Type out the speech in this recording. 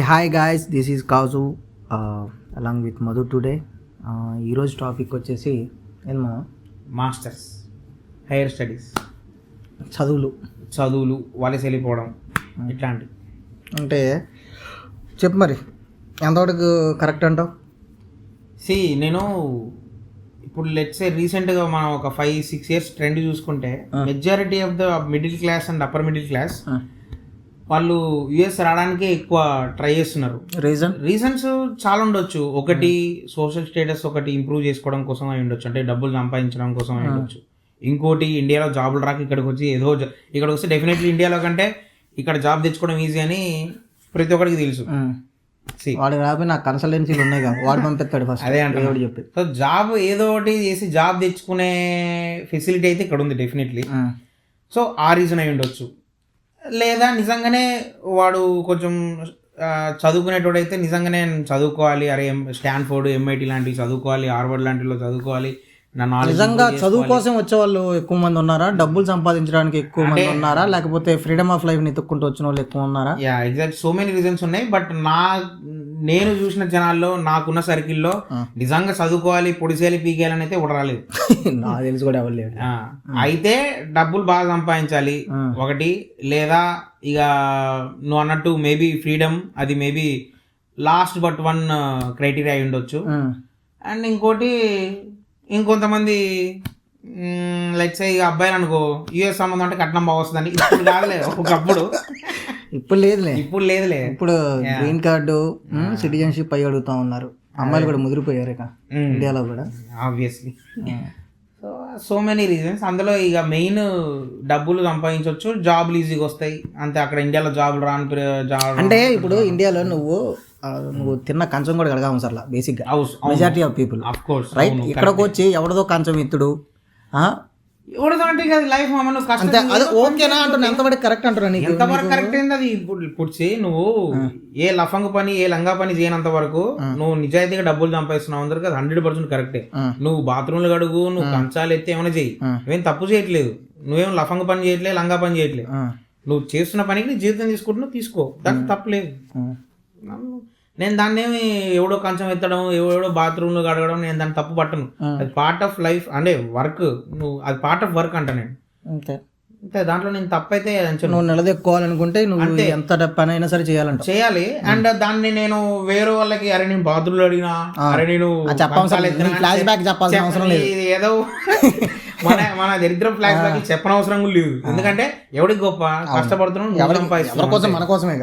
Hi guys, this is kaju along with Madhu today. ఈరోజు topic వచ్చేసి ఏమో మాస్టర్స్, హైయర్ స్టడీస్, చదువులు వలస వెళ్ళిపోవడం ఇట్లాంటి. అంటే చెప్పు మరి, ఎంతవరకు కరెక్ట్ అంటావు? నేను ఇప్పుడు లెట్స్ రీసెంట్గా మనం ఒక 5-6 years ట్రెండ్ చూసుకుంటే majority of the middle class and upper middle class వాళ్ళు యుఎస్ రావడానికే ఎక్కువ ట్రై చేస్తున్నారు. రీజన్స్ చాలా ఉండొచ్చు. ఒకటి సోషల్ స్టేటస్ ఒకటి ఇంప్రూవ్ చేసుకోవడం కోసం అయి ఉండొచ్చు, అంటే డబ్బులు సంపాదించడం కోసం అయి ఉండొచ్చు. ఇంకోటి ఇండియాలో జాబులు రాక ఇక్కడికి వచ్చి ఇక్కడికి వస్తే డెఫినెట్లీ ఇండియాలో కంటే ఇక్కడ జాబ్ తెచ్చుకోవడం ఈజీ అని ప్రతి ఒక్కరికి తెలుసు. వాడు రాబోయే నాకు కన్సల్టెన్సీలు ఉన్నాయి కదా, వాడు పంపిస్తాడు ఫస్ట్. అదే అంటే చెప్పి సో జాబ్ ఏదో ఒకటి చేసి జాబ్ తెచ్చుకునే ఫెసిలిటీ అయితే ఇక్కడ ఉంది డెఫినెట్లీ. సో ఆ రీజన్ అయి ఉండొచ్చు. లేదా నిజంగానే వాడు కొంచెం చదువుకునేటోడైతే నిజంగానే చదువుకోవాలి, అరే స్టాన్ఫోర్డ్, ఎంఐటి లాంటివి చదువుకోవాలి, హార్వర్డ్ లాంటిలో చదువుకోవాలి. నిజంగా చదువు కోసం వచ్చే వాళ్ళు ఎక్కువ మంది ఉన్నారా, డబ్బులు సంపాదించడానికి ఎక్కువ మంది ఉన్నారా, లేకపోతే ఫ్రీడమ్ ఆఫ్ లైఫ్ ని ఎత్తుక్కుంటూ వచ్చిన వాళ్ళు ఎక్కువ ఉన్నారా? ఎగ్జాక్ట్, సో మెనీ రీజన్స్ ఉన్నాయి. బట్ నేను చూసిన జనాల్లో, నాకున్న సర్కిల్లో నిజంగా చదువుకోవాలి, పొడిసేయాలి, పీకేయాలని అయితే కూడా రాలేదు. నాకు తెలిసి కూడా ఎవరు లేదు. అయితే డబ్బులు బాగా సంపాదించాలి ఒకటి, లేదా ఇక నువ్వు అన్నట్టు మేబీ ఫ్రీడమ్, అది maybe last but one criteria అయి ఉండొచ్చు. అండ్ ఇంకొంతమంది లైక్ సే అబ్బాయిలు అనుకో, యుఎస్ సంబంధం అంటే కట్నం బాగా వస్తుందని. ఇప్పుడు కాదులే, ఒకప్పుడు. ఇప్పుడు లేదులే, ఇప్పుడు గ్రీన్ కార్డు, సిటిజన్షిప్ అయ్యి అడుగుతా ఉన్నారు. అమ్మాయిలు కూడా ముదిరిపోయారు ఇక ఇండియాలో కూడా, ఆబ్వియస్లీ. So many reasons. అందులో ఇక మెయిన్ డబ్బులు సంపాదించవచ్చు, జాబ్లు ఈజీగా వస్తాయి అంతే. అక్కడ ఇండియాలో జాబులు జాబ్ అంటే ఇప్పుడు ఇండియాలో నువ్వు తిన్న కంచం కూడా కడగా సార్ బేసిక్ గా మెజారిటీ ఆఫ్ పీపుల్ రైట్. ఇక్కడికి వచ్చి ఎవరిదో కంచం ఇత్తుడు ఎవరిదో అంటే లైఫ్ ఓకేనా అంటున్నా. ఎంతవరకు కరెక్ట్ అంటున్నా? ఎంతవరకు కరెక్ట్ అయింది అది. ఇప్పుడు నువ్వు ఏ లఫంగ పని, ఏ లంగా పని చేయనంత వరకు నువ్వు నిజాయితీగా డబ్బులు సంపాదిస్తున్నావు అందరికి, అది 100% కరెక్టే. నువ్వు బాత్రూమ్లు కడుగు, నువ్వు కంచాలు ఎత్తి ఏమైనా చెయ్యి, నువ్వేం తప్పు చేయట్లేదు. నువ్వేం లఫంగ పని చేయట్లేదు, లంగా పని చేయట్లేదు. నువ్వు చేస్తున్న పనికి జీవితం తీసుకుంటున్నావు, తీసుకో, దానికి తప్పలేదు. నేను దాన్ని ఏమి ఎవడో కంచం ఎత్తడం, ఎవడో బాత్రూమ్లో కడగడం, నేను దాన్ని తప్పు పట్టను. అది పార్ట్ ఆఫ్ లైఫ్, అంటే వర్క్. నువ్వు అది పార్ట్ ఆఫ్ వర్క్ అంట నేను. అంతే, దాంట్లో నేను తప్పైతే నువ్వు నిలదెక్కోవాలనుకుంటే నువ్వు ఎంత పని అయినా సరే చేయాలి. అండ్ దాన్ని నేను వేరే వాళ్ళకి, అరే నేను బాత్రూమ్లో అడిగినా, అరే నేను ఫ్లాష్ బ్యాక్ చెప్పాల్సిన అవసరం లేదు. ఏదో మన దరిద్రం ఫ్లాష్ బ్యాక్ చెప్పనవసరం లేదు. ఎందుకంటే ఎవడికి గొప్ప కష్టపడుతున్నాం, మన కోసమే.